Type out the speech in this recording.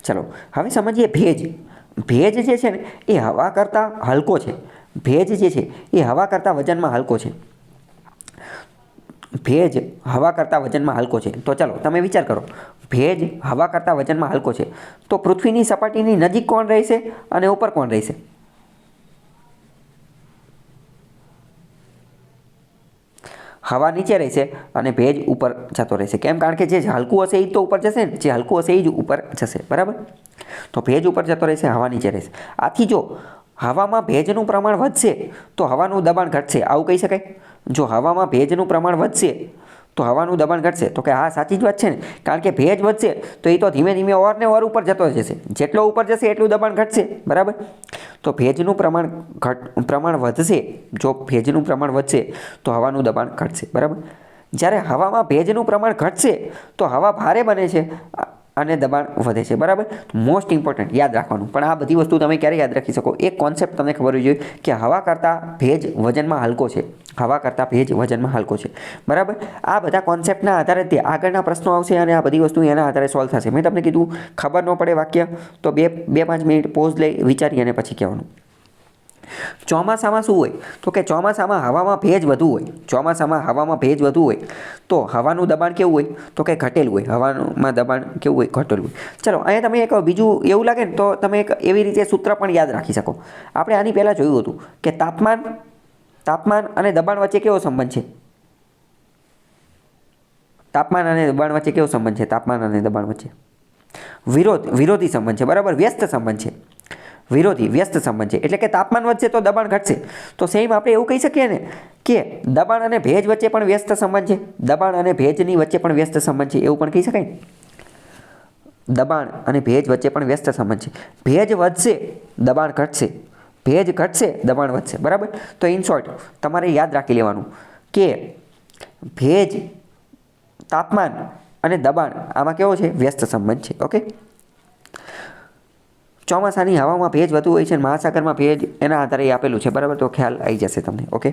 ચલો હવે સમજીએ ભેજ. ભેજ જે છે ને એ હવા કરતાં હલકો છે. ભેજ જે છે એ હવા કરતાં વજનમાં હલકો છે. ભેજ હવા કરતાં વજનમાં હલકો છે. તો ચાલો તમે વિચાર કરો, ભેજ હવા કરતાં વજનમાં હલકો છે તો પૃથ્વીની સપાટીની નજીક કોણ રહેશે અને ઉપર કોણ રહેશે? હવા નીચે રહેશે અને ભેજ ઉપર જતો રહેશે. કેમ? કારણ કે જે હલકું હશે એ જ તો ઉપર જશે ને, જે હલકું હશે એ જ ઉપર જશે, બરાબર? તો ભેજ ઉપર જતો રહેશે, હવા નીચે રહેશે. આથી જો હવામાં ભેજનું પ્રમાણ વધશે તો હવાનું દબાણ ઘટશે, આવું કહી શકાય? જો હવામાં ભેજનું પ્રમાણ વધશે તો હવાનું દબાણ ઘટશે. તો કે હા, સાચી જ વાત છે ને, કારણ કે ભેજ વધશે તો એ તો ધીમે ધીમે ઓર ને ઓર ઉપર જતો જશે. જેટલો ઉપર જશે એટલું દબાણ ઘટશે, બરાબર? તો ભેજનું પ્રમાણ વધશે. જો ભેજનું પ્રમાણ વધશે તો હવાનું દબાણ ઘટશે, બરાબર? જ્યારે હવામાં ભેજનું પ્રમાણ ઘટશે તો હવા ભારે બને છે અને દબાણ વધે છે, બરાબર? મોસ્ટ ઇમ્પોર્ટન્ટ યાદ રાખવાનું. પણ આ બધી વસ્તુ તમે ક્યારે યાદ રાખી શકો? એક કોન્સેપ્ટ તમને ખબર હોવી જોઈએ કે હવા કરતાં ભેજ વજનમાં હલકો છે. હવા કરતાં ભેજ વજનમાં હલકો છે, બરાબર? આ બધા કોન્સેપ્ટના આધારે તે આગળના પ્રશ્નો આવશે અને આ બધી વસ્તુ એના આધારે સોલ્વ થશે. મેં તમને કીધું ખબર ન પડે વાક્ય તો 2-5 મિનિટ પોઝ લઈ વિચારી અને પછી કહેવાનું. ચોમાસામાં શું હોય? તો કે ચોમાસામાં હવામાં ભેજ વધુ હોય. ચોમાસામાં હવામાં ભેજ વધુ હોય તો હવાનું દબાણ કેવું હોય? તો કે ઘટેલું હોય. હવામાં દબાણ કેવું હોય? ઘટેલું હોય. ચલો અહીંયા તમે એક બીજું એવું લાગે ને તો તમે એક એવી રીતે સૂત્ર પણ યાદ રાખી શકો. આપણે આની પહેલાં જોયું હતું કે તાપમાન અને દબાણ વચ્ચે કેવો સંબંધ છે? તાપમાન અને દબાણ વચ્ચે કેવો સંબંધ છે? તાપમાન અને દબાણ વચ્ચે વિરોધી સંબંધ છે, બરાબર? વ્યસ્ત સંબંધ છે. વ્યસ્ત સંબંધ છે. એટલે કે તાપમાન વધશે તો દબાણ ઘટશે. તો સેમ આપણે એવું કહી શકીએ ને કે દબાણ અને ભેજ વચ્ચે પણ વ્યસ્ત સંબંધ છે. દબાણ અને ભેજની વચ્ચે પણ વ્યસ્ત સંબંધ છે, એવું પણ કહી શકાય ને? દબાણ અને ભેજ વચ્ચે પણ વ્યસ્ત સંબંધ છે. ભેજ વધશે, દબાણ ઘટશે. ભેજ ઘટશે, દબાણ વધશે, બરાબર? તો ઇન શોર્ટ તમારે યાદ રાખી લેવાનું કે ભેજ, તાપમાન અને દબાણ આમાં કેવો છે? વ્યસ્ત સંબંધ છે. ઓકે. ચોમાસાની હવામાં ભેજ વધુ હોય છે અને મહાસાગરમાં ભેજ, એના આધારે આપેલું છે, બરાબર? તો ખ્યાલ આવી જશે તમને. ઓકે.